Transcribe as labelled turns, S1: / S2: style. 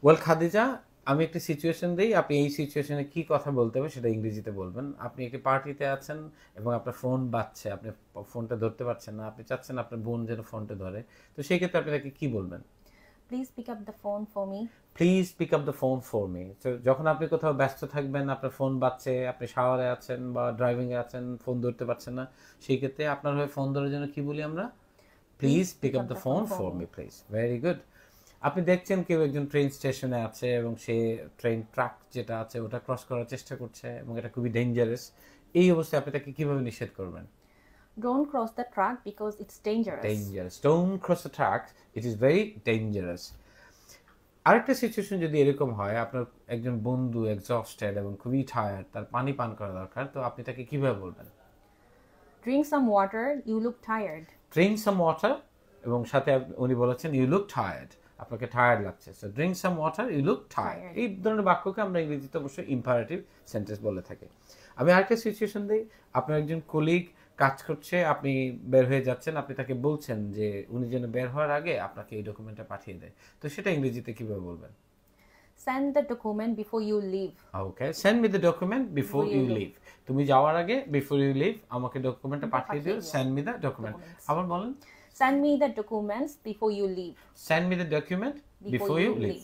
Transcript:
S1: Well Khadija, আমি একটি situation দিই, আপনি এই সিচুয়েশনে কি কথা বলতে হবে সেটা ইংরেজিতে বলবেন। আপনি একটি পার্টিতে আছেন এবং আপনার ফোন বাজছে, আপনি ফোনটা ধরতে পারছেন না, আপনি চাচ্ছেন আপনার বোন যেন ফোনটা ধরে, তো সেই ক্ষেত্রে আপনি তাকে কি বলবেন?
S2: Please pick up the phone for me.
S1: Please pick up the phone for me. তো যখন আপনি কোথাও ব্যস্ত থাকবেন, আপনার ফোন বাজছে, আপনি শাওয়ারে আছেন বা ড্রাইভিংয়ে আছেন, ফোন ধরতে পারছেন না, সেই ক্ষেত্রে আপনার হয়ে ফোন ধরার জন্য কি বলি আমরা? Please pick up the phone for me please. Very good. আপনি দেখছেন কেউ একজন ট্রেন স্টেশনে আছে এবং সে ট্রেন ট্র্যাক যেটা আছে ওটা ক্রস করার চেষ্টা করছে এবং এটা খুবই ডেঞ্জারাস। এই অবস্থায় আপনি তাকে কিভাবে নিষেধ করবেন?
S2: Don't cross the track because it's dangerous.
S1: Dangerous, don't cross the track, it is very dangerous. আরেকটা সিচুয়েশন যদি এরকম হয়, আপনার একজন বন্ধু এক্সস্টেড এবং খুবই টায়ার্ড, তার পানি পান করা দরকার, তো আপনি তাকে কিভাবে বলবেন?
S2: Drink some water, you look tired.
S1: Drink some water, এবং সাথে উনি বলেছেন ইউ লুক টায়ার্ড, আপনাকে টায়ার্ড লাগছে, so drink some water, you look tired. এই ধরনের বাক্যকে আমরা ইংরেজিতে অবশ্যই ইম্পারেটিভ সেন্টেন্স বলে থাকি। আমি আরেকটা সিচুয়েশন দিই, আপনার একজন কলিগ কাজ করছে, আপনি বের হয়ে যাচ্ছেন, আপনি তাকে বলছেন যে উনি যেন বের হওয়ার আগে আপনাকে এই ডকুমেন্টটা পাঠিয়ে দেয়, তো সেটা ইংরেজিতে কিভাবে বলবেন?
S2: Send the document before you leave.
S1: Okay, send me the document before you leave. তুমি যাওয়ার আগে, বিফোর ইউ লিভ, আমাকে ডকুমেন্টটা পাঠিয়ে দিও। Send me the document. আবার বলেন।
S2: Send me the documents before you leave.
S1: Send me the document before you leave.